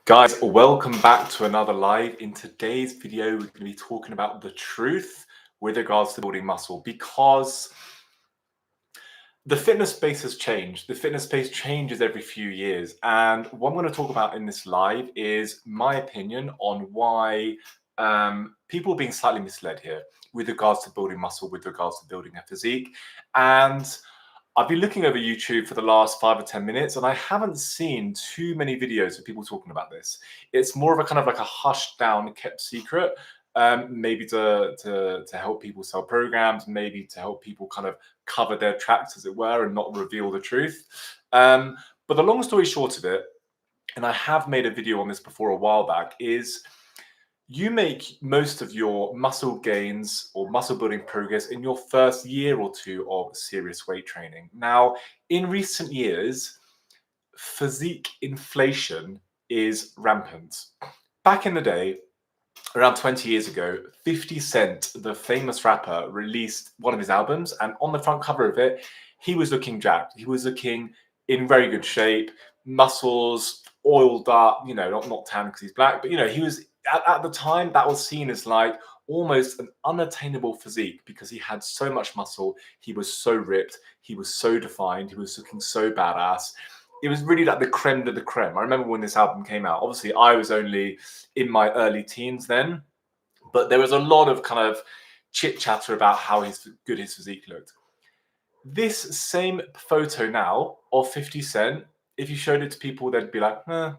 Guys, welcome back to another live. In today's video, we're going to be talking about the truth with regards to building muscle because the fitness space has changed. The fitness space changes every few years. And what I'm going to talk about in this live is my opinion on why people are being slightly misled here with regards to building muscle, with regards to building a physique. And I've been looking over YouTube for the last 5 or 10 minutes, and I haven't seen too many videos of people talking about this. It's more of a kind of like a hushed down, kept secret, maybe to help people sell programs, maybe to help people kind of cover their tracks, as it were, and not reveal the truth. But the long story short of it, and I have made a video on this before a while back, is you make most of your muscle gains or muscle building progress in your first year or two of serious weight training. Now, in recent years, physique inflation is rampant. Back in the day, around 20 years ago, 50 Cent, the famous rapper, released one of his albums, and on the front cover of it, he was looking jacked. He was looking in very good shape, muscles oiled up, not tan because he's black, but he was at the time that was seen as like almost an unattainable physique because he had so much muscle, he was so ripped, he was so defined, he was looking so badass. It was really like the creme de la creme. I remember when this album came out. Obviously, I was only in my early teens then, but there was a lot of kind of chit chatter about how good his physique looked. This same photo now of 50 Cent, if you showed it to people, they'd be like, nah,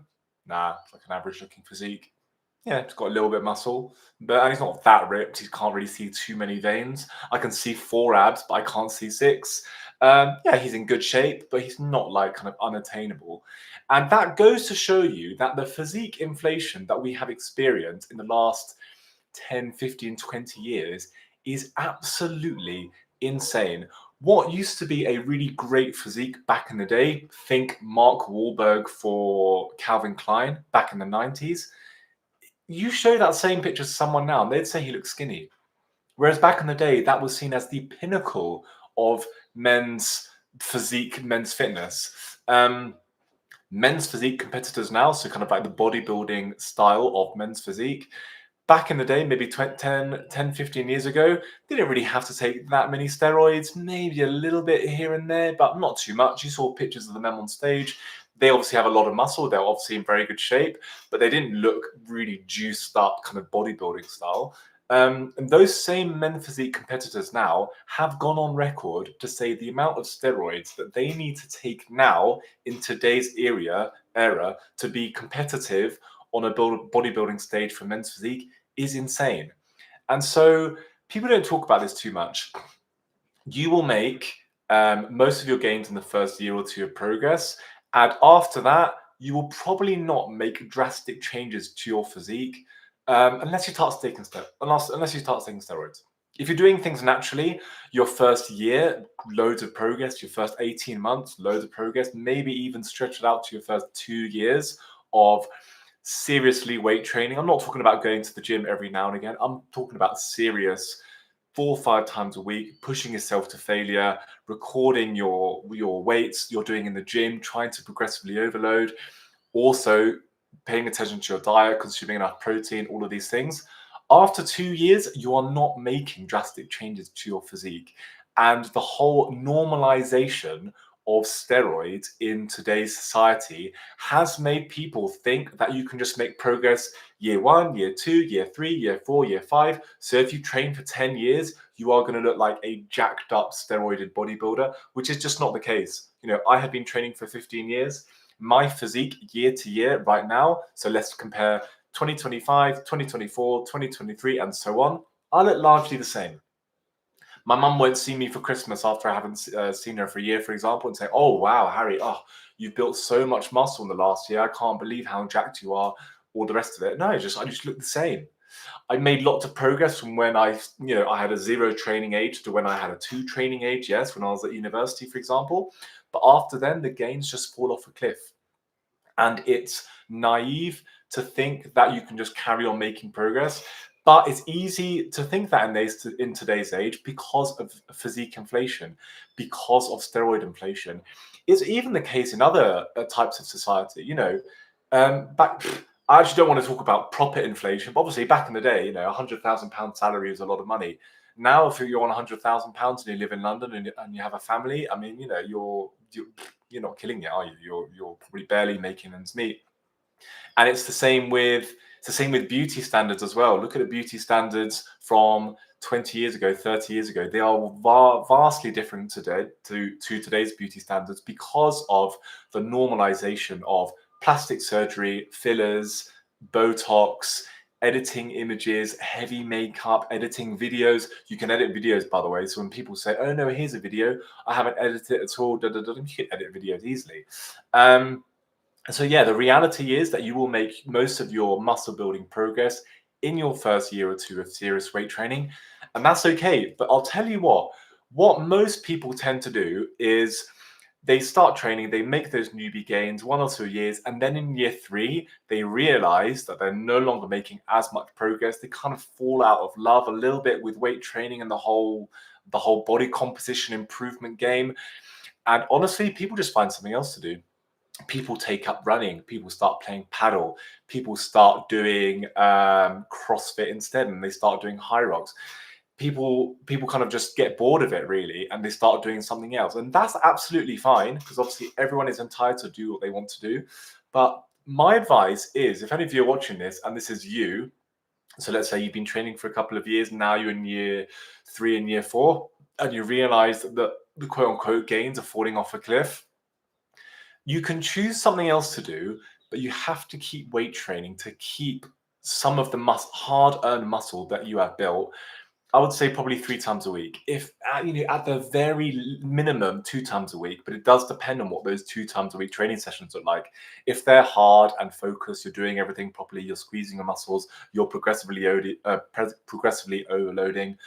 it's like an average looking physique. Yeah, he's got a little bit of muscle, and he's not that ripped. You can't really see too many veins. I can see 4 abs, but I can't see 6. Yeah, he's in good shape, but he's not like kind of unattainable. And that goes to show you that the physique inflation that we have experienced in the last 10, 15, 20 years is absolutely insane. What used to be a really great physique back in the day, think Mark Wahlberg for Calvin Klein back in the 90s, you show that same picture to someone now and they'd say he looks skinny. Whereas back in the day, that was seen as the pinnacle of men's physique, men's fitness. Men's physique competitors now, so kind of like the bodybuilding style of men's physique, back in the day, maybe 10, 15 years ago, they didn't really have to take that many steroids, maybe a little bit here and there, but not too much. You saw pictures of the men on stage. They obviously have a lot of muscle. They're obviously in very good shape, but they didn't look really juiced up kind of bodybuilding style. And those same men physique competitors now have gone on record to say the amount of steroids that they need to take now in today's era to be competitive on a bodybuilding stage for men's physique is insane. And so people don't talk about this too much. You will make most of your gains in the first year or two of progress. And after that, you will probably not make drastic changes to your physique unless you start taking steroids. If you're doing things naturally, your first year, loads of progress. Your first 18 months, loads of progress. Maybe even stretch it out to your first 2 years of seriously weight training. I'm not talking about going to the gym every now and again. I'm talking about serious 4 or 5 times a week, pushing yourself to failure, recording your weights you're doing in the gym, trying to progressively overload, also paying attention to your diet, consuming enough protein, all of these things. After 2 years, you are not making drastic changes to your physique. And the whole normalization of steroids in today's society has made people think that you can just make progress year 1, year 2, year 3, year 4, year 5. So if you train for 10 years, you are going to look like a jacked up steroided bodybuilder, which is just not the case. I have been training for 15 years. My physique year to year right now, so let's compare 2025, 2024, 2023, and so on, I look largely the same. My mum won't see me for Christmas after I haven't seen her for a year, for example, and say, oh, wow, Harry, you've built so much muscle in the last year. I can't believe how jacked you are, all the rest of it. No, I just look the same. I made lots of progress from when I had a 0 training age to when I had a 2 training age, yes, when I was at university, for example. But after then, the gains just fall off a cliff. And it's naive to think that you can just carry on making progress. But it's easy to think that in today's age because of physique inflation, because of steroid inflation. It's even the case in other types of society. I actually don't want to talk about proper inflation, but obviously back in the day, £100,000 salary is a lot of money. Now, if you're on £100,000 and you live in London and you have a family, I mean, you're not killing it, are you? You're probably barely making ends meet. And it's the same with beauty standards as well. Look at the beauty standards from 20 years ago, 30 years ago. They are vastly different today to today's beauty standards because of the normalization of plastic surgery, fillers, Botox, editing images, heavy makeup, editing videos. You can edit videos, by the way. So when people say, "Oh no, here's a video," I haven't edited it at all. You can edit videos easily. So yeah, the reality is that you will make most of your muscle building progress in your first year or two of serious weight training, and that's okay. But I'll tell you what most people tend to do is they start training, they make those newbie gains 1 or 2 years, and then in year 3, they realize that they're no longer making as much progress. They kind of fall out of love a little bit with weight training and the whole body composition improvement game. And honestly, people just find something else to do. People take up running, people start playing paddle, people start doing CrossFit instead, and they start doing high rocks. People kind of just get bored of it really, and they start doing something else, and that's absolutely fine because obviously everyone is entitled to do what they want to do. But my advice is, if any of you are watching this and this is you, so let's say you've been training for a couple of years, now you're in year 3 and year 4, and you realize that the quote unquote gains are falling off a cliff, you can choose something else to do, but you have to keep weight training to keep some of the hard-earned muscle that you have built. I would say probably 3 times a week. If at the very minimum 2 times a week, but it does depend on what those 2 times a week training sessions look like. If they're hard and focused, you're doing everything properly, you're squeezing your muscles, you're progressively overloading,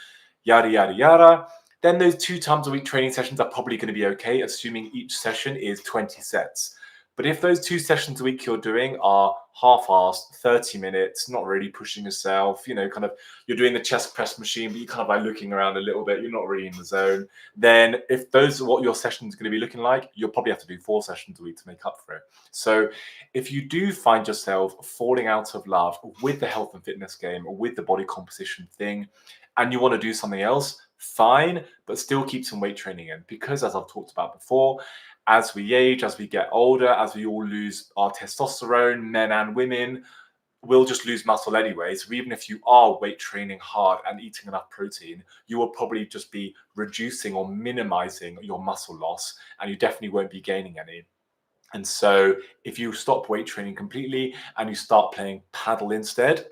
yada yada yada, then those 2 times a week training sessions are probably going to be okay, assuming each session is 20 sets. But if those 2 sessions a week you're doing are half-assed, 30 minutes, not really pushing yourself, kind of you're doing the chest press machine, but you're kind of like looking around a little bit, you're not really in the zone, then if those are what your session is going to be looking like, you'll probably have to do 4 sessions a week to make up for it. So if you do find yourself falling out of love with the health and fitness game or with the body composition thing, and you want to do something else, fine, but still keep some weight training in, because as I've talked about before, as we age, as we get older, as we all lose our testosterone, men and women, we'll just lose muscle anyway. So even if you are weight training hard and eating enough protein, you will probably just be reducing or minimizing your muscle loss, and you definitely won't be gaining any. And so if you stop weight training completely and you start playing paddle instead,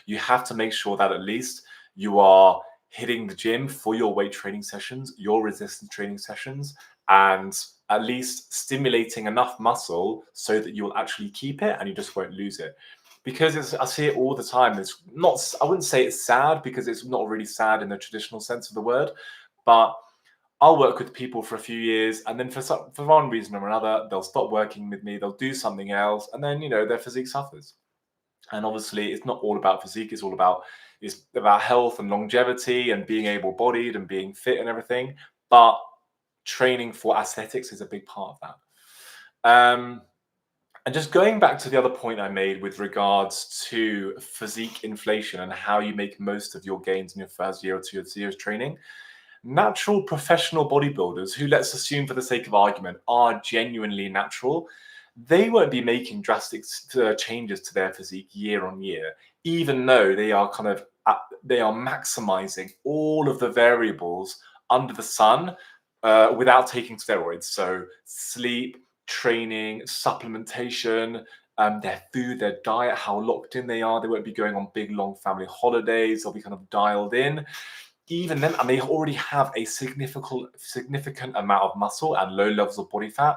you have to make sure that at least you are hitting the gym for your weight training sessions, your resistance training sessions, and at least stimulating enough muscle so that you'll actually keep it and you just won't lose it. Because I see it all the time. It's not, I wouldn't say it's sad, because it's not really sad in the traditional sense of the word, but I'll work with people for a few years, and then for one reason or another, they'll stop working with me, they'll do something else, and then their physique suffers. And obviously, it's not all about physique; it's about health and longevity and being able-bodied and being fit and everything. But training for aesthetics is a big part of that. And just going back to the other point I made with regards to physique inflation and how you make most of your gains in your first year or 2 of serious training. Natural professional bodybuilders, who, let's assume for the sake of argument, are genuinely natural, they won't be making drastic changes to their physique year on year, even though they are maximizing all of the variables under the sun without taking steroids. So sleep, training, supplementation, their food, their diet, how locked in they are. They won't be going on big long family holidays. They'll be kind of dialed in. Even then, and they already have a significant amount of muscle and low levels of body fat,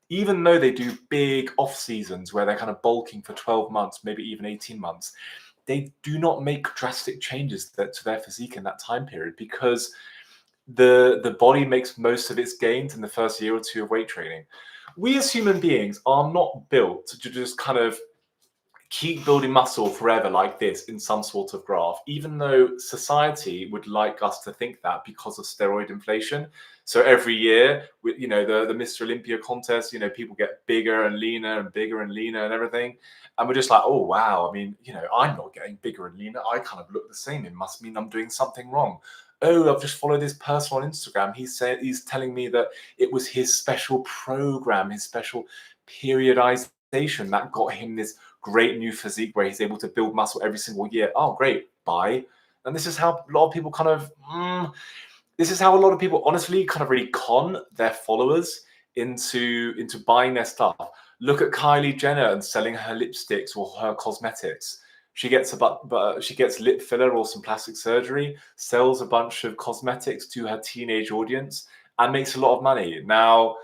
even though they do big off seasons where they're kind of bulking for 12 months, maybe even 18 months, they do not make drastic changes to their physique in that time period, because the body makes most of its gains in the first year or 2 of weight training. We as human beings are not built to just kind of keep building muscle forever like this in some sort of graph, even though society would like us to think that because of steroid inflation. So every year, with the Mr. Olympia contest, people get bigger and leaner and bigger and leaner and everything, and we're just like, oh wow, I mean, I'm not getting bigger and leaner. I kind of look the same. It must mean I'm doing something wrong. Oh, I've just followed this person on Instagram. He's telling me that it was his special program, his special periodization that got him this great new physique where he's able to build muscle every single year. Oh, great, bye. And this is how a lot of people honestly kind of really con their followers into buying their stuff. Look at Kylie Jenner and selling her lipsticks or her cosmetics. She gets she gets lip filler or some plastic surgery, sells a bunch of cosmetics to her teenage audience, and makes a lot of money. Now,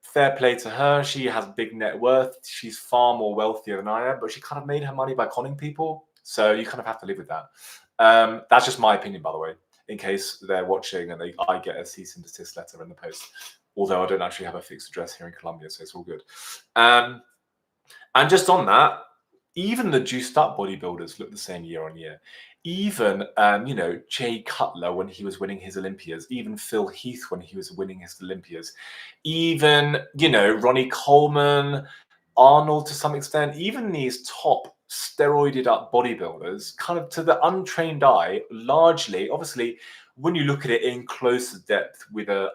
fair play to her. She has big net worth. She's far more wealthier than I am, but she kind of made her money by conning people. So you kind of have to live with that. That's just my opinion, by the way, in case they're watching and I get a cease and desist letter in the post. Although I don't actually have a fixed address here in Colombia, so it's all good. And just on that, even the juiced up bodybuilders look the same year on year. Even, Jay Cutler when he was winning his Olympias, even Phil Heath when he was winning his Olympias, even, Ronnie Coleman, Arnold to some extent, even these top steroided up bodybuilders, kind of to the untrained eye, largely, obviously, when you look at it in closer depth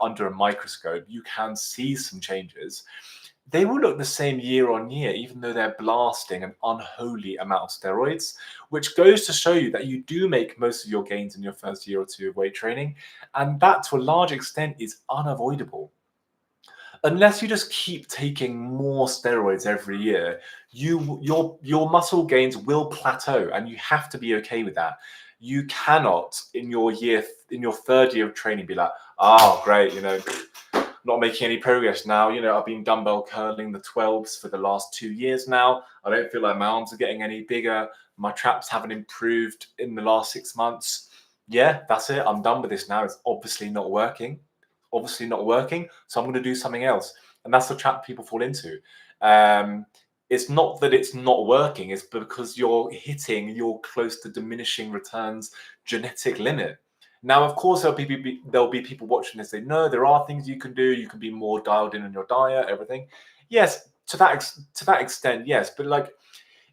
under a microscope, you can see some changes. They will look the same year on year, even though they're blasting an unholy amount of steroids, which goes to show you that you do make most of your gains in your first year or two of weight training. And that, to a large extent, is unavoidable. Unless you just keep taking more steroids every year, your muscle gains will plateau, and you have to be okay with that. You cannot, in your third year of training, be like, oh, great, not making any progress now. I've been dumbbell curling the 12s for the last 2 years now. I don't feel like my arms are getting any bigger. My traps haven't improved in the last 6 months. Yeah, that's it. I'm done with this now. It's obviously not working. So I'm going to do something else. And that's the trap people fall into. It's not that it's not working. It's because you're hitting your close to diminishing returns genetic limit. Now, of course, there'll be people watching this say, no, there are things you can do. You can be more dialed in on your diet, everything. Yes, to that extent, yes. But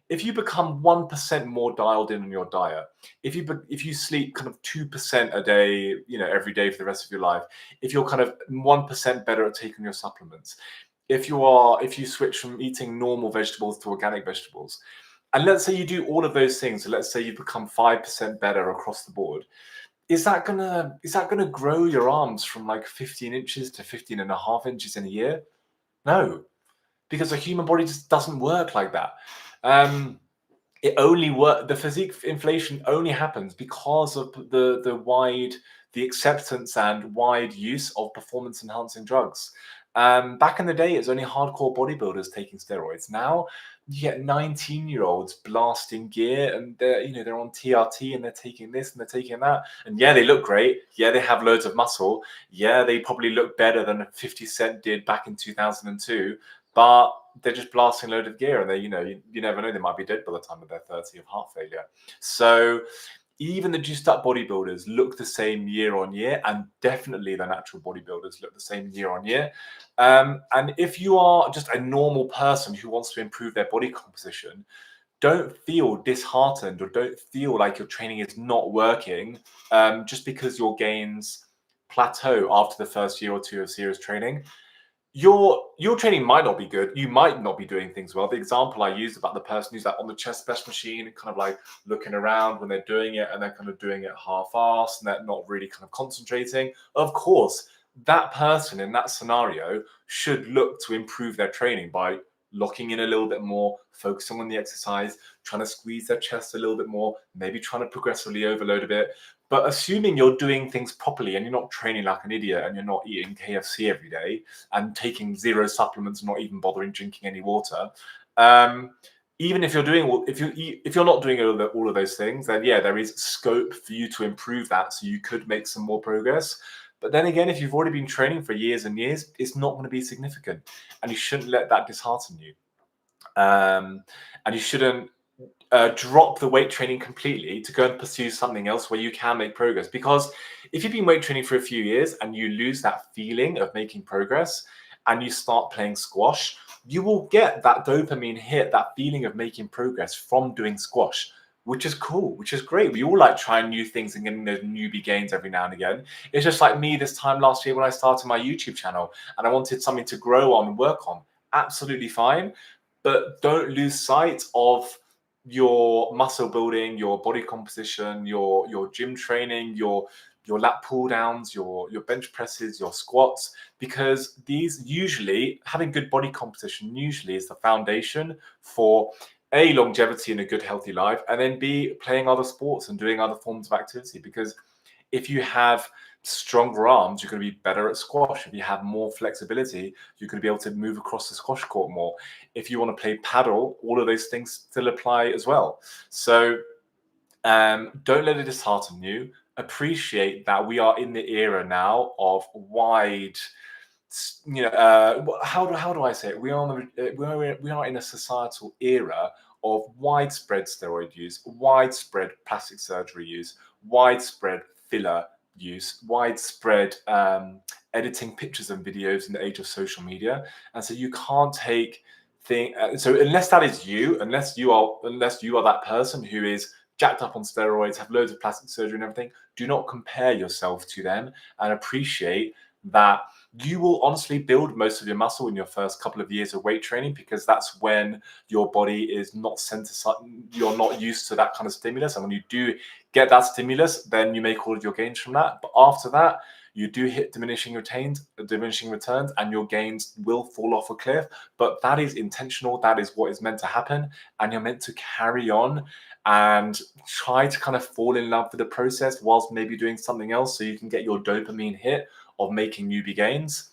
if you become 1% more dialed in on your diet, if you sleep kind of 2% a day, every day for the rest of your life, if you're kind of 1% better at taking your supplements, if you switch from eating normal vegetables to organic vegetables, and let's say you do all of those things, so let's say you become 5% better across the board, is that gonna grow your arms from like 15 inches to 15 and a half inches in a year? No, because the human body just doesn't work like that. The physique inflation only happens because of the acceptance and wide use of performance enhancing drugs. Back in the day, it was only hardcore bodybuilders taking steroids. Now you get 19-year-olds blasting gear, and they're on TRT and they're taking this and they're taking that. And yeah, they look great. Yeah, they have loads of muscle. Yeah, they probably look better than 50 Cent did back in 2002. But they're just blasting a load of gear, and you never know, they might be dead by the time of their 30 of heart failure. So even the juiced up bodybuilders look the same year on year, and definitely the natural bodybuilders look the same year on year. And if you are just a normal person who wants to improve their body composition, don't feel disheartened or don't feel like your training is not working just because your gains plateau after the first year or two of serious training. Your training might not be good. You might not be doing things well. The example I used about the person who's on the chest press machine and kind of like looking around when they're doing it, and they're kind of doing it half-assed and they're not really kind of concentrating. Of course, that person in that scenario should look to improve their training by locking in a little bit more, focusing on the exercise, trying to squeeze their chest a little bit more, maybe trying to progressively overload a bit. But assuming you're doing things properly and you're not training like an idiot and you're not eating KFC every day and taking 0 supplements and not even bothering drinking any water, even if you're not doing all of those things, then yeah, there is scope for you to improve that, so you could make some more progress. But then again, if you've already been training for years and years, it's not going to be significant, and you shouldn't let that dishearten you. And you shouldn't drop the weight training completely to go and pursue something else where you can make progress. Because if you've been weight training for a few years and you lose that feeling of making progress and you start playing squash, you will get that dopamine hit, that feeling of making progress from doing squash, which is cool, which is great. We all like trying new things and getting those newbie gains every now and again. It's just like me this time last year when I started my YouTube channel and I wanted something to grow on and work on. Absolutely fine. But don't lose sight of your muscle building, your body composition, your gym training, your lat pull downs, your bench presses, your squats, because these usually having good body composition usually is the foundation for A, longevity and a good healthy life, and then B, playing other sports and doing other forms of activity. Because if you have stronger arms, you're going to be better at squash. If you have more flexibility, you're going to be able to move across the squash court more. If you want to play paddle, all of those things still apply as well. So don't let it dishearten you. Appreciate that we are in the era now of wide, how do I say it? We are in a societal era of widespread steroid use, widespread plastic surgery use, widespread filler use, widespread editing pictures and videos in the age of social media. And so you can't take so unless that is you, unless you are that person who is jacked up on steroids, have loads of plastic surgery and everything, do not compare yourself to them, and appreciate that you will honestly build most of your muscle in your first couple of years of weight training, because that's when your body is not you're not used to that kind of stimulus. And when you do get that stimulus, then you make all of your gains from that. But after that, you do hit diminishing returns, and your gains will fall off a cliff. But that is intentional. That is what is meant to happen. And you're meant to carry on and try to kind of fall in love with the process whilst maybe doing something else, so you can get your dopamine hit of making newbie gains.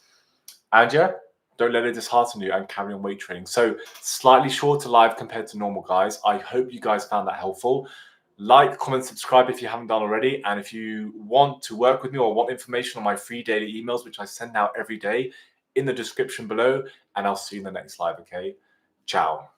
And yeah, don't let it dishearten you, and carry on weight training. So slightly shorter live compared to normal, guys. I hope you guys found that helpful. Like, comment, subscribe if you haven't done already. And if you want to work with me or want information on my free daily emails, which I send out every day, in the description below. And I'll see you in the next live, okay? Ciao.